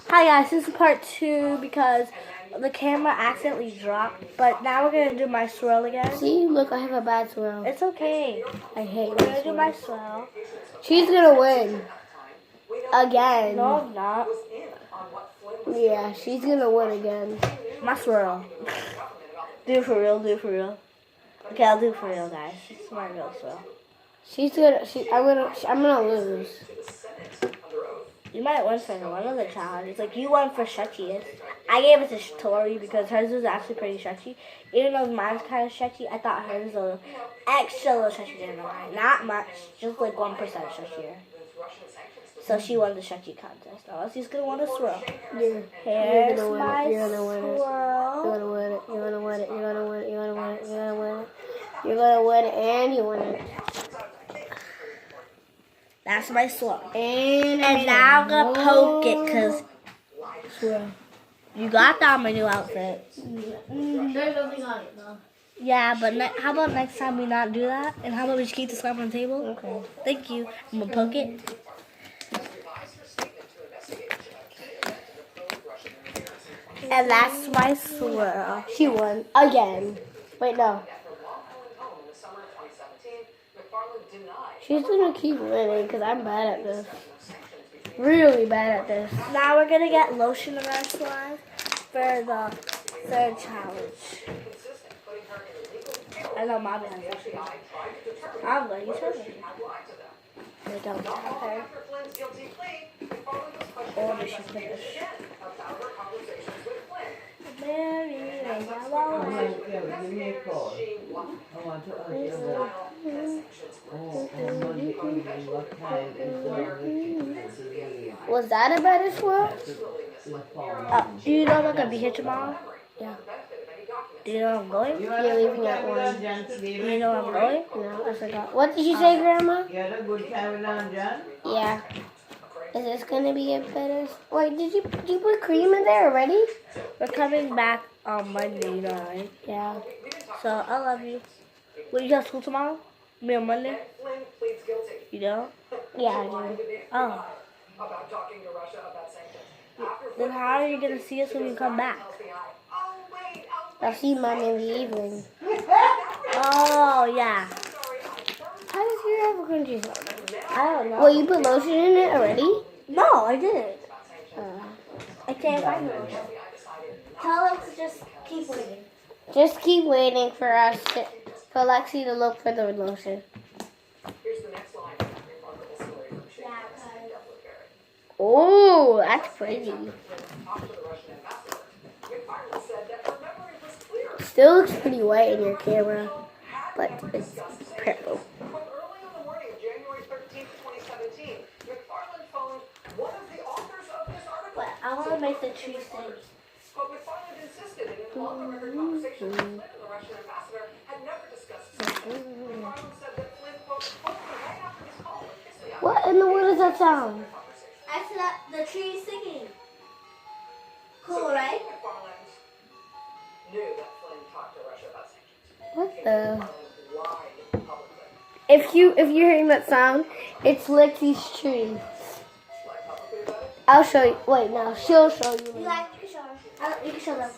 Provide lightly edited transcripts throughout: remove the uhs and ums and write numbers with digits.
Hi guys, this is part 2 because the camera accidentally dropped, but now we're going to do my swirl again. See, look, I have a bad swirl. It's okay. I hate We're my going to do swirl. my swirl. She's gonna win. Again. No, I'm not. Yeah, she's gonna win again. My swirl. Do it for real, do it for real. Okay, I'll do it for real, guys. It's my real swirl. I'm gonna lose. You might win for one of the challenges. Like, you won for stretchiest. I gave it to Tori because hers was actually pretty stretchy. Even though mine's kind of stretchy, I thought hers was a little extra little stretchier than mine. Not much, just like 1% stretchier. So she won the stretchy contest. Now she's gonna win the swirl. You're Here's gonna win my it. You're gonna win it. swirl. You're gonna win it. You're gonna win it. You're gonna win it. You're gonna win it. You're gonna win it. You're gonna win it, and you win it. That's my swirl. And now I'm gonna poke it because swirl. you got that on my new outfit. There's nothing on it though. Yeah, but how about next time we not do that? And how about we just keep the slime on the table? Okay. Thank you. I'm gonna poke it. And that's my swirl. She won again. Wait, no. She's gonna keep winning because I'm bad at this. Really bad at this. Now we're gonna get lotion in our slime for the third challenge. I know Mommy has lotion. I'm going to show you. I don't tell her. Or does she finish? Mary, Give me a call. I want to answer. Oh, on Monday evening, what time is the Was that a better swirl? do you know I'm gonna be here tomorrow? Yeah. Do you know I'm going? You're leaving at 1. Do you know I'm going? No, I forgot. What did you say, Grandma? You had a good time down, John? Yeah. Is this gonna be a better? Wait, did you put cream in there already? We're coming back on Monday night. Yeah. So I love you. Will you have school tomorrow? Me on Monday? You don't? Yeah, I do. Oh. Then how are you gonna see us when you come back? I'll see Mom in the evening. Oh yeah. How does your apple crunchy smell? I don't know. Well, you put lotion in it already? No, I didn't. Uh, I can't find it. Tell them to just keep waiting. just keep waiting for Lexi to look for the lotion. Oh, that's pretty. Still looks pretty white in your camera, but it's purple. But I want to make the tree sing. What in the world does that sound? I said that the tree is singing. Cool, right? What the? If you're hearing that sound, it's Lexi's tree. I'll show you. Wait, no, she'll show you. You can show her. You can show them.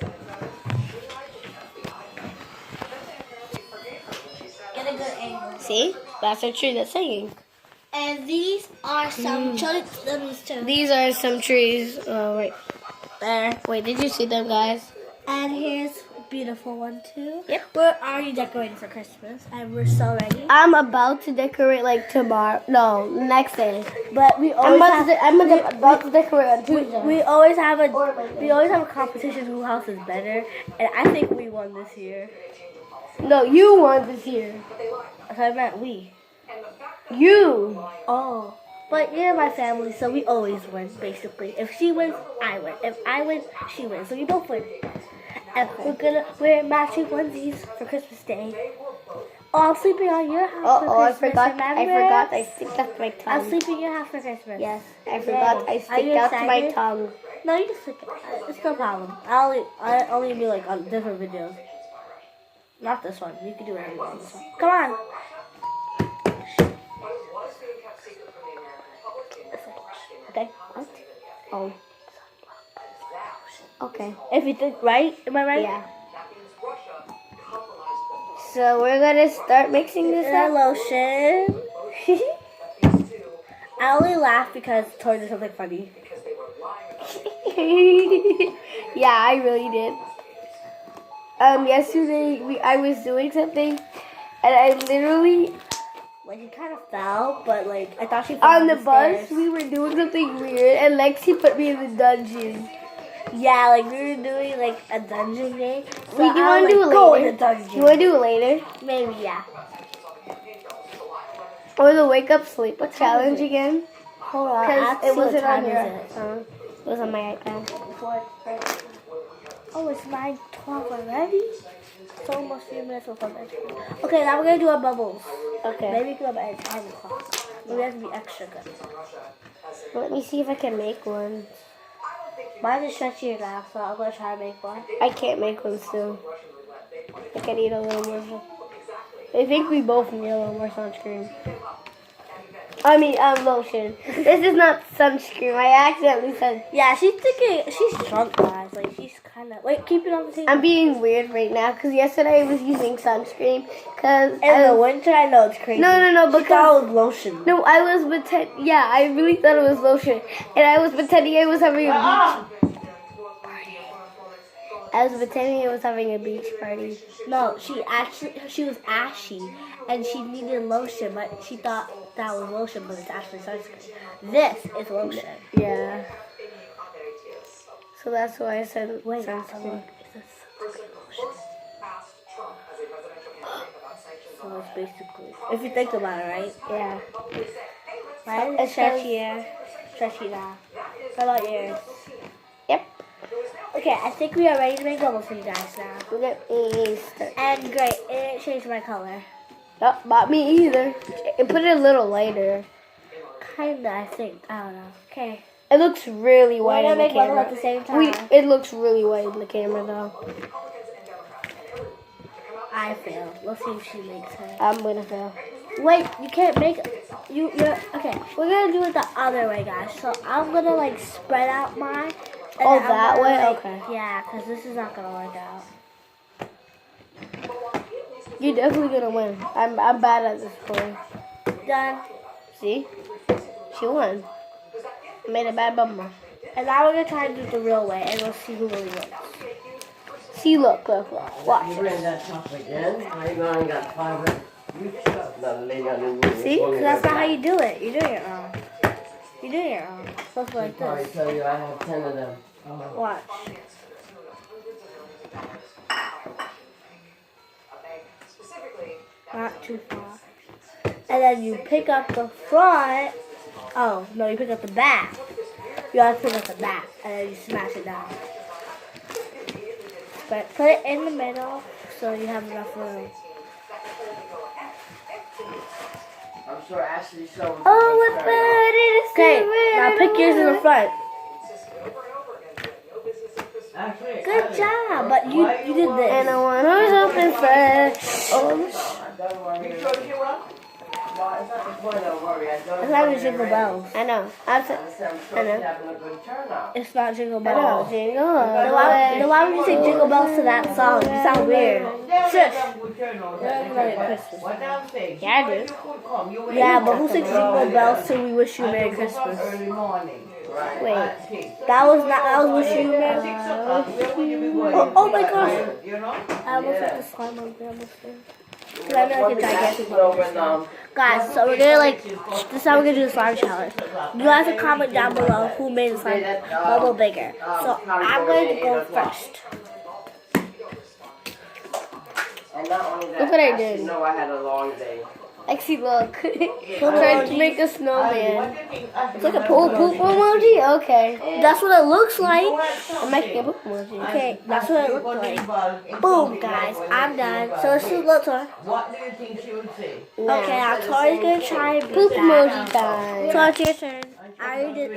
Get a good angle. See? That's her tree that's singing. And these are some children. These are some trees. Oh, wait. There. Wait, did you see them, guys? And here's a beautiful one too. Yep. We're already decorating for Christmas, and we're so ready. I'm about to decorate like tomorrow. No, next day. But we I'm always about to decorate on Tuesday. we always have a competition whose house is better, and I think we won this year. No, you won this year. So I meant we. You. Oh. But you're my family, so we always win, basically. If she wins, I win. If I win, she wins. So we both win. And we're gonna wear matching onesies for Christmas Day. Oh, I'm sleeping on your house for I Christmas. forgot. Remember? I stick out my tongue. I'm sleeping in your house for Christmas. Yes, I forgot. I Are stick you out my excited? tongue. No, you can sleep. It's no problem. I only do like on different videos. Not this one. You can do whatever you want. This one. Come on. Okay. What? Oh. Okay. If you think right, am I right? Yeah. So we're gonna start mixing this That up. lotion. I only laugh because Tori did something funny. Yeah, I really did. Yesterday I was doing something, and I literally Like, he kind of fell, but, like, I thought she fell on the bus stairs. we were doing something weird, and Lexi put me in the dungeon. Yeah, like, we were doing, like, a dungeon game. So Wait, you I wanna was do like, it go later? in the dungeon. You wanna do it later, Maybe, yeah. or the wake up sleep What time challenge is it? again? Hold on. Because it wasn't on your It phone. It was on my iPad. Oh, it's 9:12 already? It's almost 3 minutes before bedtime. Okay, now we're going to do our bubbles. Okay. Maybe we can go by 10 o'clock. But we have to be extra good. Let me see if I can make one. Mine is stretchier now, so I'm going to try to make one. I can't make one still. I can need a little more. I think we both need a little more sunscreen. Lotion. This is not sunscreen. I accidentally said. Yeah, she's drunk, guys. Like, she's kind of... Wait, keep it on the table. I'm being weird right now because yesterday I was using sunscreen because In the winter, I know it's crazy. No, She because thought it was lotion. no, I was pretending. Yeah, I really thought it was lotion, and I was pretending I was having a beach. I was pretending I was having a beach party. No, she was ashy, and she needed lotion, but she thought that was lotion, but it's actually sunscreen. This is lotion. Yeah. So that's why I said Wait, sunscreen. So it's basically, if you think about it, right? Yeah. Mine is stretchy now. How about yours? Yep. Okay, I think we are ready to make bubbles for you guys now. Let me start. And great, it changed my color. Nope, not me either. It put it a little lighter. Kinda, I think. I don't know. Okay. It looks really We're white gonna in the make bubbles camera. at the same time. It looks really white in the camera though. I failed. Let's see if she makes her. I'm gonna fail. Wait, you can't make you're okay. We're gonna do it the other way, guys. So I'm gonna like spread out mine. and Oh, then I'm that gonna, way? like- Okay. Yeah, because this is not gonna work out. You're definitely gonna win. I'm bad at this point. Done. See? She won. I made a bad bummer. And now we're gonna try to do it the real way, and we'll see who really wins. See, look. Watch. You read that top again? I only got 5. You shut the lady on the See? So that's not how you do it. You're doing it wrong. You're doing it wrong. It's supposed to be like I this. tell you, I have 10 of them. Watch. Not too far. And then you pick up the front. Oh, no, you pick up the back. You have to pick up the back. And then you smash it down. But put it in the middle so you have enough room. I'm sure Ashley showed Oh, what bird is Okay, now pick yours in the front. Good job, but you did this. And the one who's open first. Don't worry. Well, it's not the point of worry. I don't It's not even Jingle Bells. I know. I'm sure she's having a good turnout. It's not Jingle I Bells. know. Jingle. Then why would you say Jingle Bells to that song? You sound weird. Shush. What I'm saying? Yeah, I do. Yeah, but who sings Jingle Bells till we wish you Merry Christmas? Early morning. Right. Wait. That was wish you Merry. Oh my gosh. You know? I almost hit the slime on the almost there. Cause I made like a gigantic one. Guys, so we're gonna like, this is how we're gonna do the slime challenge. You guys can comment down below who made the slime bubble bigger. So I'm going to go first. And not only that, Look what I Ashley did. know I had a long day. Lexi, look. Tried to make a snowman. It's like a Oh, poop emoji? Okay. That's what it looks like. I'm making a poop emoji. Okay, that's what it looked like. Boom, guys, I'm done. So let's do the tour. What do you think she would say? Okay, now Tori's gonna try and beat Poop that. emoji time. Tori, it's your turn.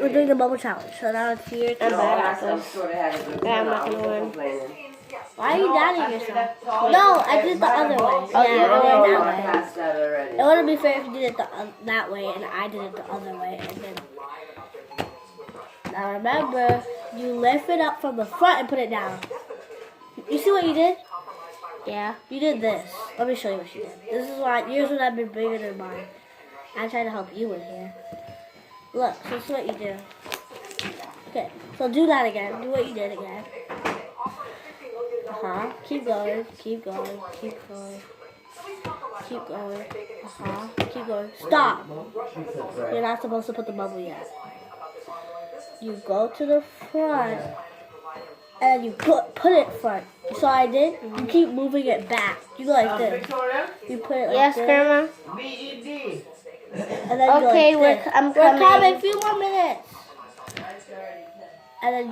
We're doing the bubble challenge, so now it's your turn. I'm bad at I'm this. sure they had a good Yeah, I'm not turnout. gonna win. Complaining. Why are you doubting yourself? No, I did the other way. Oh, Yeah, the I other went way. that way. Past that already. It wouldn't be fair if you did it that way and I did it the other way. And then, now remember, you lift it up from the front and put it down. You see what you did? Yeah. You did this. Let me show you what you did. This is why yours would have been bigger than mine. I'm trying to help you in here. Look, so this is what you do. Okay, so do that again. Do what you did again. Keep going. Keep going. Keep going. Keep going. Keep going. Stop. You're not supposed to put the bubble yet. You go to the front. And you put it front. You saw what I did? You keep moving it back. You go like this. You put it like Yes, this. Grandma. B-E-D. And then Okay, you go like this. I'm We're coming. coming. A few more minutes. And then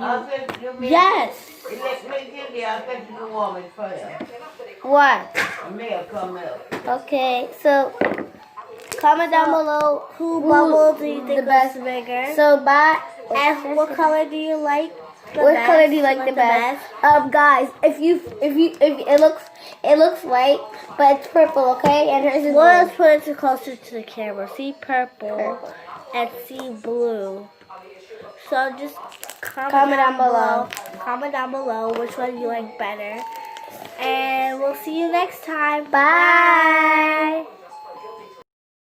you... Yes. Let me give you, I'll get you the warming for you. What? A meal come out. Okay, so comment down below Who bubble do you think the best. was bigger? So bye. And what color do you like? What color do you like the best? Guys, if it looks white, but it's purple, okay? And hers is Let's blue. put it closer to the camera. See purple and see blue. So just comment down below. Comment down below which one you like better. And we'll see you next time. Bye.